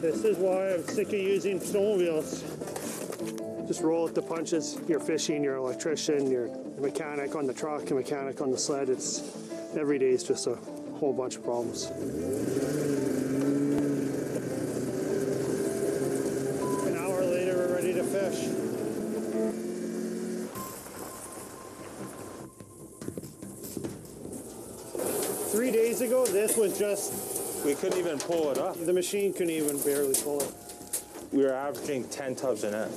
This is why I'm sick of using snowmobiles. Just roll with the punches. You're fishing, you're an electrician, you're a mechanic on the truck, a mechanic on the sled. It's every day is just a whole bunch of problems. An hour later, we're ready to fish. Three days ago, this was just... We couldn't even pull it up. The machine couldn't even barely pull it. We were averaging 10 tubs a net.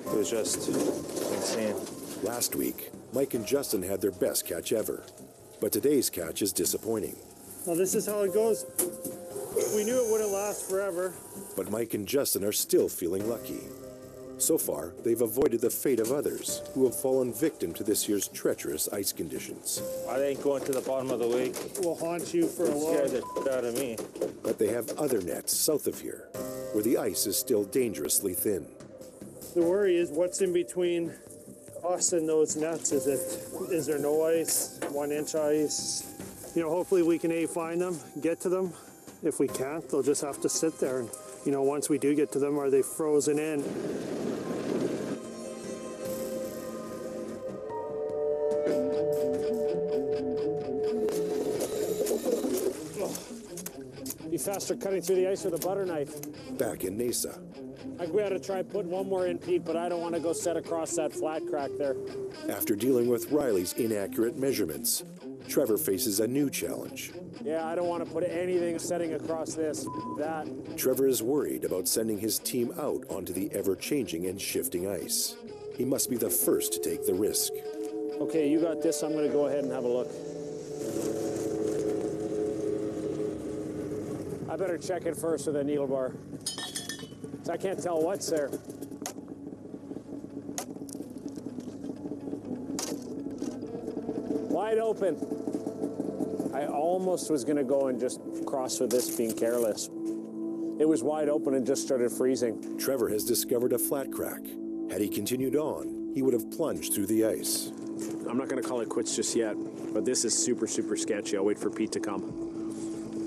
It was just insane. Last week, Mike and Justin had their best catch ever. But today's catch is disappointing. Well, this is how it goes. We knew it wouldn't last forever. But Mike and Justin are still feeling lucky. So far, they've avoided the fate of others who have fallen victim to this year's treacherous ice conditions. I think going to the bottom of the lake will haunt you for a while. Scared the shit out of me. But they have other nets south of here, where the ice is still dangerously thin. The worry is what's in between us and those nets. Is there no ice, 1 inch ice? You know, hopefully we can find them, get to them. If we can't, they'll just have to sit there. And, you know, once we do get to them, are they frozen in? Be faster cutting through the ice with a butter knife. Back in Nesa. I think we ought to try putting one more in, Pete, but I don't want to go set across that flat crack there. After dealing with Riley's inaccurate measurements, Trevor faces a new challenge. Yeah, I don't want to put anything setting across that. Trevor is worried about sending his team out onto the ever-changing and shifting ice. He must be the first to take the risk. Okay, you got this. I'm going to go ahead and have a look. I better check it first with a needle bar. I can't tell what's there. Wide open. I almost was going to go and just cross with this, being careless. It was wide open and just started freezing. Trevor has discovered a flat crack. Had he continued on, he would have plunged through the ice. I'm not going to call it quits just yet, but this is super, super sketchy. I'll wait for Pete to come.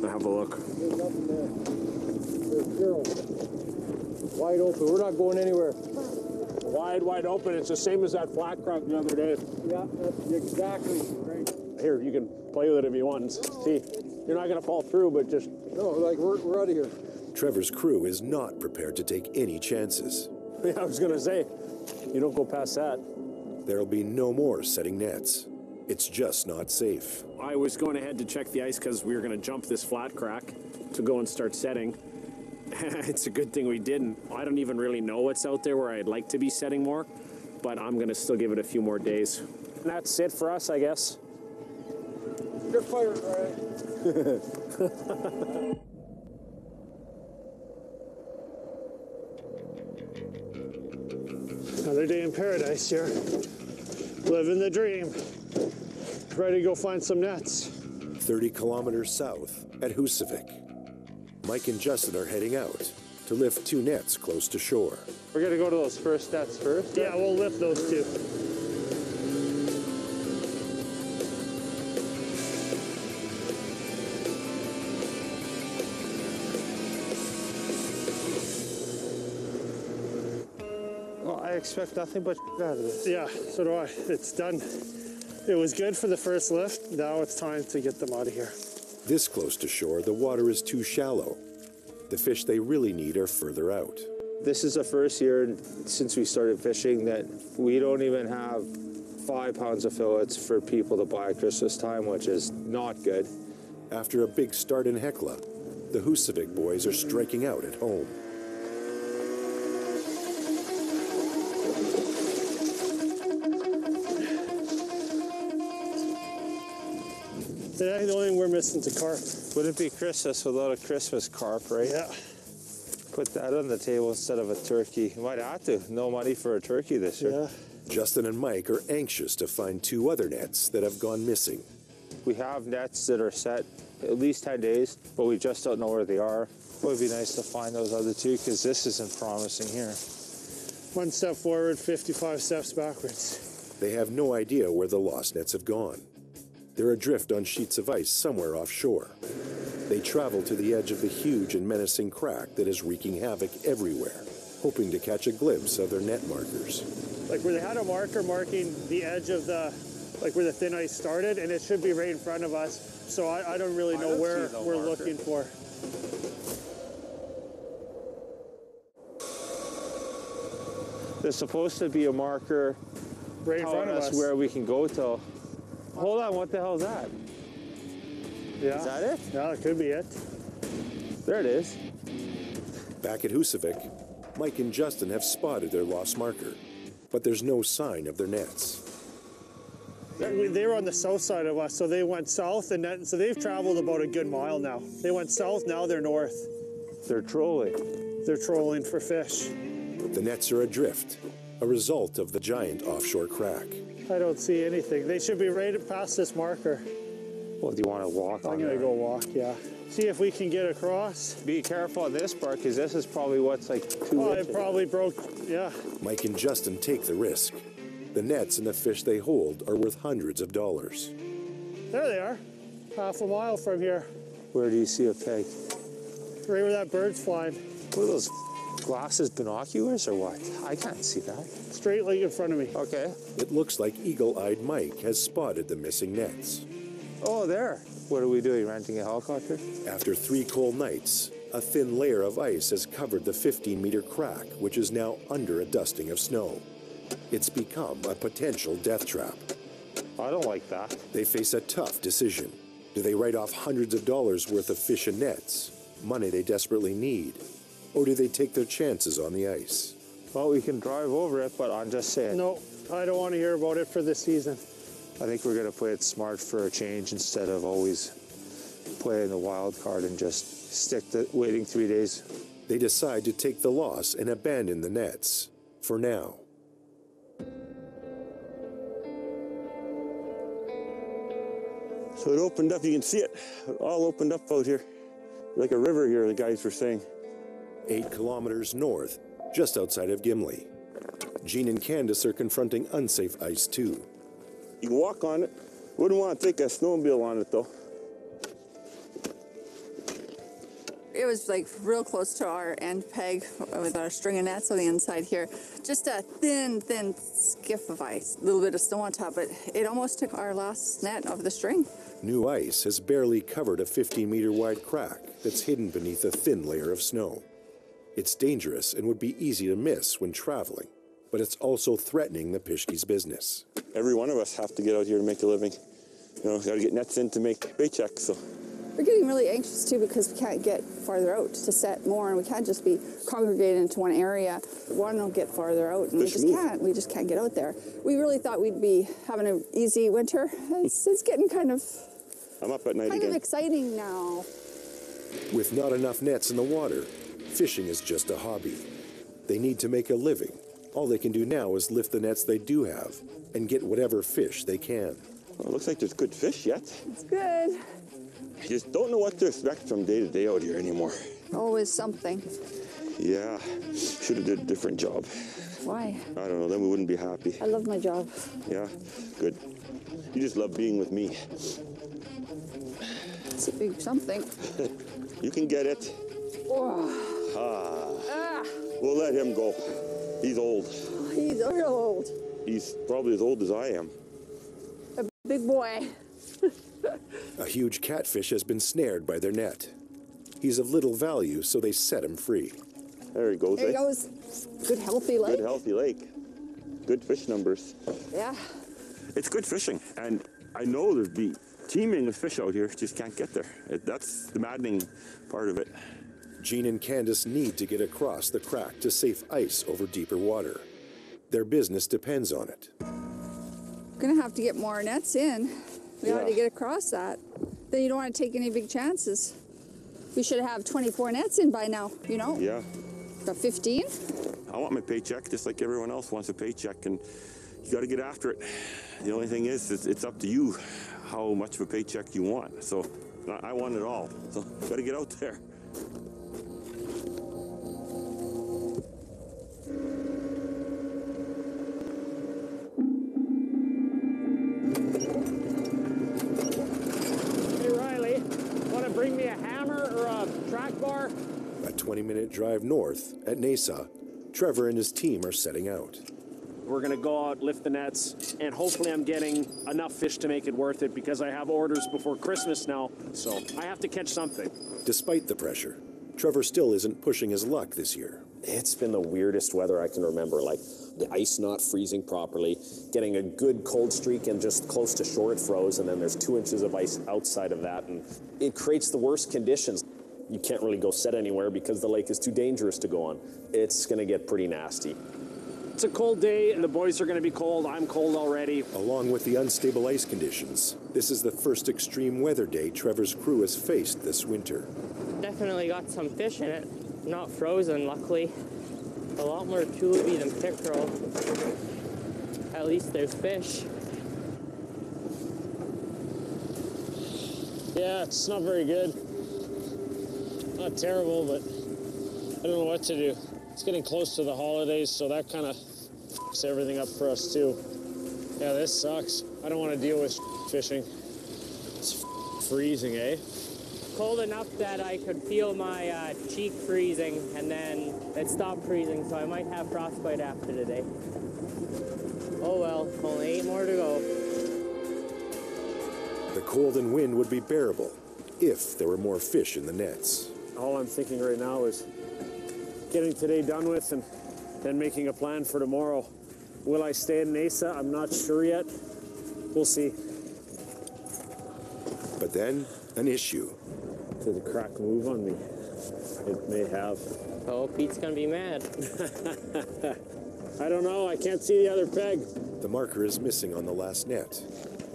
I'll have a look. There's nothing there. There's zero. Wide open. We're not going anywhere. Wide open. It's the same as that flat crack the other day. Yeah, that's exactly right. Here, you can play with it if you want. See, you're not going to fall through, but just... No, like, we're out of here. Trevor's crew is not prepared to take any chances. Yeah, I was going to say, you don't go past that. There'll be no more setting nets. It's just not safe. I was going ahead to check the ice because we were going to jump this flat crack to go and start setting. It's a good thing we didn't. I don't even really know what's out there where I'd like to be setting more, but I'm going to still give it a few more days. And that's it for us, I guess. You're fired, right? Another day in paradise here. Living the dream. Ready to go find some nets. 30 kilometers south at Husavik. Mike and Justin are heading out to lift 2 nets close to shore. We're going to go to those first nets first? Yeah, we'll lift those 2. I expect nothing but out of this. Yeah, so do I. It's done. It was good for the first lift. Now it's time to get them out of here. This close to shore, the water is too shallow. The fish they really need are further out. This is the first year since we started fishing that we don't even have 5 pounds of fillets for people to buy at Christmas time, which is not good. After a big start in Hekla, the Husavik boys are striking out at home. Today, the only thing we're missing is a carp. Wouldn't be Christmas without a Christmas carp, right? Yeah. Put that on the table instead of a turkey. You might have to. No money for a turkey this year. Yeah. Justin and Mike are anxious to find 2 other nets that have gone missing. We have nets that are set at least 10 days, but we just don't know where they are. It would be nice to find those other 2 because this isn't promising here. 1 step forward, 55 steps backwards. They have no idea where the lost nets have gone. They're adrift on sheets of ice somewhere offshore. They travel to the edge of the huge and menacing crack that is wreaking havoc everywhere, hoping to catch a glimpse of their net markers. Like where they had a marker marking the edge of the, like where the thin ice started, and it should be right in front of us. So I don't really know where we're looking for. There's supposed to be a marker Right in front of us. where we can go to. Hold on, what the hell is that? Yeah. Is that it? Yeah, it could be it. There it is. Back at Husavik, Mike and Justin have spotted their lost marker, but there's no sign of their nets. They were on the south side of us, so they went south, and then, so they've traveled about a good mile now. They went south, now they're north. They're trolling. They're trolling for fish. The nets are adrift, a result of the giant offshore crack. I don't see anything. They should be right past this marker. Well, do you want to walk on I'm gonna there? go walk, yeah. See if we can get across. Be careful on this part, because this is probably what's like 2 Oh, inches. it probably broke, yeah. Mike and Justin take the risk. The nets and the fish they hold are worth hundreds of dollars. There they are, half a mile from here. Where do you see a peg? Right where that bird's flying. What are those glasses, binoculars, or what? I can't see that. Straight like in front of me. Okay. It looks like eagle-eyed Mike has spotted the missing nets. Oh, there. What are we doing, renting a helicopter? After 3 cold nights, a thin layer of ice has covered the 15-meter crack, which is now under a dusting of snow. It's become a potential death trap. I don't like that. They face a tough decision. Do they write off hundreds of dollars worth of fish and nets, money they desperately need, or do they take their chances on the ice? Well, we can drive over it, but I'm just saying. No, I don't want to hear about it for this season. I think we're going to play it smart for a change instead of always playing the wild card and just stick to waiting 3 days. They decide to take the loss and abandon the nets, for now. So it opened up, you can see it, all opened up out here. Like a river here, the guys were saying. 8 kilometers north, just outside of Gimli. Jean and Candace are confronting unsafe ice too. You can walk on it. Wouldn't want to take a snowmobile on it though. It was like real close to our end peg with our string of nets on the inside here. Just a thin skiff of ice, a little bit of snow on top, but it almost took our last net of the string. New ice has barely covered a 15-meter wide crack that's hidden beneath a thin layer of snow. It's dangerous and would be easy to miss when traveling, but it's also threatening the Pischke's business. Every one of us have to get out here to make a living. You know, got to get nets in to make paychecks, so. We're getting really anxious too because we can't get farther out to set more, and we can't just be congregated into one area. One will get farther out, and we just can't get out there. We really thought we'd be having an easy winter. It's getting kind of I'm up at night again. exciting now. With not enough nets in the water, fishing is just a hobby. They need to make a living. All they can do now is lift the nets they do have and get whatever fish they can. Well, it looks like there's good fish yet. It's good. I just don't know what to expect from day to day out here anymore. Always something. Yeah, should have did a different job. Why? I don't know, then we wouldn't be happy. I love my job. Yeah, good. You just love being with me. It's a big something. You can get it. We'll let him go. He's old. He's real old. He's probably as old as I am. A big boy. A huge catfish has been snared by their net. He's of little value, so they set him free. There he goes. There he goes. Good healthy lake. Good healthy lake. Good fish numbers. Yeah. It's good fishing, and I know there'd be teeming with fish out here, just can't get there. That's the maddening part of it. Jean and Candace need to get across the crack to safe ice over deeper water. Their business depends on it. We're gonna have to get more nets in. We ought to get across that. Then you don't want to take any big chances. We should have 24 nets in by now, you know? Yeah. Got 15? I want my paycheck just like everyone else wants a paycheck, and you got to get after it. The only thing is, it's up to you how much of a paycheck you want. So I want it all. So got to get out there. Hey, Riley, want to bring me a hammer? 20-minute drive north, at Nesa, Trevor and his team are setting out. We're going to go out, lift the nets, and hopefully I'm getting enough fish to make it worth it because I have orders before Christmas now, so I have to catch something. Despite the pressure, Trevor still isn't pushing his luck this year. It's been the weirdest weather I can remember, like the ice not freezing properly, getting a good cold streak and just close to shore it froze, and then there's 2 inches of ice outside of that, and it creates the worst conditions. You can't really go set anywhere because the lake is too dangerous to go on. It's going to get pretty nasty. It's a cold day, and the boys are going to be cold. I'm cold already. Along with the unstable ice conditions, this is the first extreme weather day Trevor's crew has faced this winter. Definitely got some fish in it. Not frozen, luckily. A lot more tulipy than pickerel. At least there's fish. Yeah, it's not very good. Not terrible, but I don't know what to do. It's getting close to the holidays, so that kind of f***s everything up for us too. Yeah, this sucks. I don't want to deal with fishing. It's freezing, eh? Cold enough that I could feel my cheek freezing, and then it stopped freezing, so I might have frostbite after today. Oh well, only 8 more to go. The cold and wind would be bearable if there were more fish in the nets. All I'm thinking right now is getting today done with and then making a plan for tomorrow. Will I stay in Nesa? I'm not sure yet. We'll see. But then, an issue. Did the crack move on me? It may have. Oh, Pete's gonna be mad. I don't know. I can't see the other peg. The marker is missing on the last net.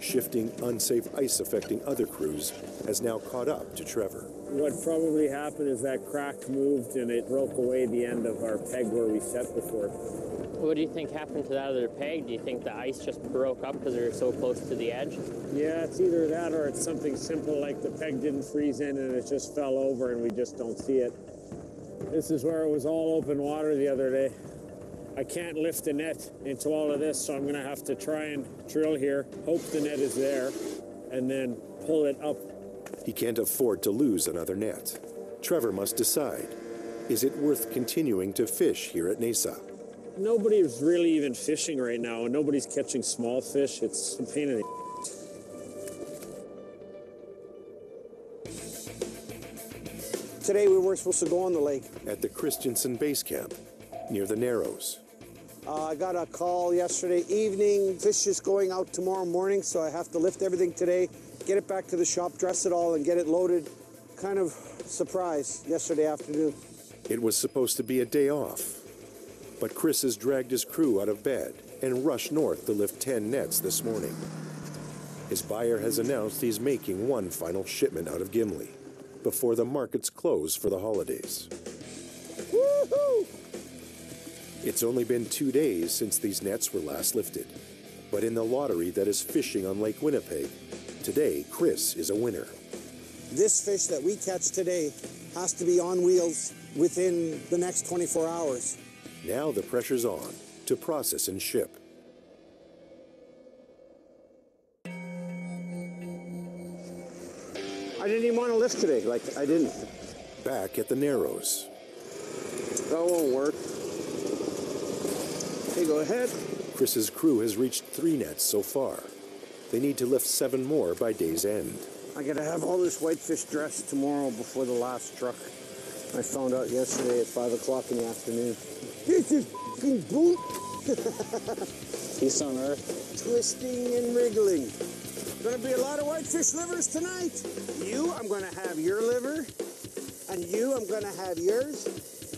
Shifting, unsafe ice affecting other crews has now caught up to Trevor. What probably happened is that crack moved and it broke away the end of our peg where we set before. What do you think happened to that other peg? Do you think the ice just broke up because we were so close to the edge? Yeah, it's either that or it's something simple like the peg didn't freeze in and it just fell over and we just don't see it. This is where it was all open water the other day. I can't lift the net into all of this, so I'm going to have to try and drill here, hope the net is there, and then pull it up. He can't afford to lose another net. Trevor must decide, is it worth continuing to fish here at Nesa? Nobody's really even fishing right now, and nobody's catching small fish. It's a pain in the... Today we weren't supposed to go on the lake. At the Christensen base camp, near the Narrows. I got a call yesterday evening. Fish is going out tomorrow morning, so I have to lift everything today, get it back to the shop, dress it all, and get it loaded. Kind of surprise yesterday afternoon. It was supposed to be a day off, but Chris has dragged his crew out of bed and rushed north to lift 10 nets this morning. His buyer has announced he's making one final shipment out of Gimli before the markets close for the holidays. Woohoo! It's only been 2 days since these nets were last lifted, but in the lottery that is fishing on Lake Winnipeg, today Chris is a winner. This fish that we catch today has to be on wheels within the next 24 hours. Now the pressure's on to process and ship. I didn't even want to lift today, I didn't. Back at the Narrows. That won't work. Okay, go ahead. Chris's crew has reached 3 nets so far. They need to lift 7 more by day's end. I gotta have all this whitefish dressed tomorrow before the last truck. I found out yesterday at 5 o'clock in the afternoon. This is f***ing boot. Peace on earth. Twisting and wriggling. Gonna be a lot of whitefish livers tonight. You, I'm gonna have your liver. And you, I'm gonna have yours.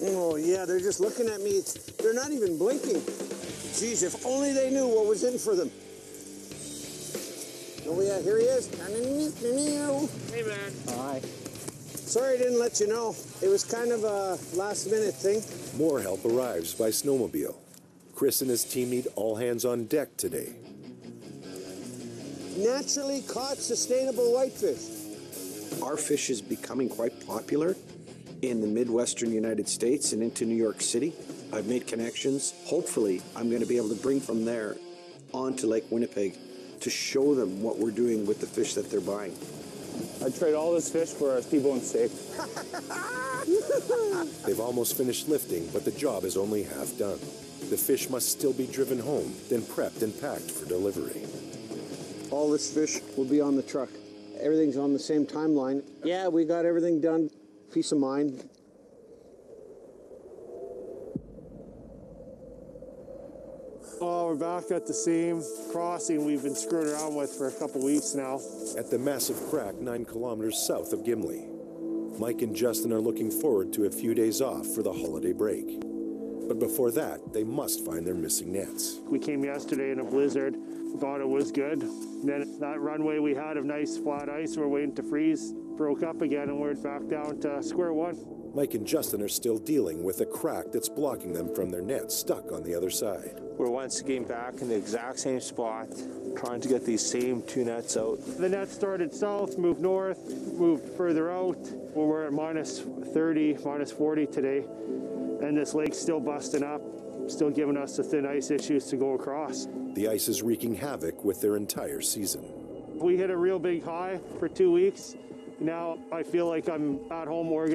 Oh yeah, they're just looking at me. They're not even blinking. Geez, if only they knew what was in for them. Oh yeah, here he is. Hey man. Hi. Sorry I didn't let you know. It was kind of a last-minute thing. More help arrives by snowmobile. Chris and his team need all hands on deck today. Naturally caught sustainable whitefish. Our fish is becoming quite popular in the Midwestern United States and into New York City. I've made connections. Hopefully, I'm going to be able to bring from there onto Lake Winnipeg to show them what we're doing with the fish that they're buying. I'd trade all this fish for a T-bone steak. They've almost finished lifting, but the job is only half done. The fish must still be driven home, then prepped and packed for delivery. All this fish will be on the truck. Everything's on the same timeline. Yeah, we got everything done. Peace of mind. Oh, we're back at the same crossing we've been screwing around with for a couple weeks now. At the massive crack 9 kilometers south of Gimli, Mike and Justin are looking forward to a few days off for the holiday break. But before that, they must find their missing nets. We came yesterday in a blizzard, thought it was good. Then that runway we had of nice flat ice, we're waiting to freeze, broke up again, and we're back down to square one. Mike and Justin are still dealing with a crack that's blocking them from their net stuck on the other side. We're once again back in the exact same spot, trying to get these same 2 nets out. The net started south, moved north, moved further out. We're at minus 30, minus 40 today, and this lake's still busting up, still giving us the thin ice issues to go across. The ice is wreaking havoc with their entire season. We hit a real big high for 2 weeks. Now I feel like I'm at home organized.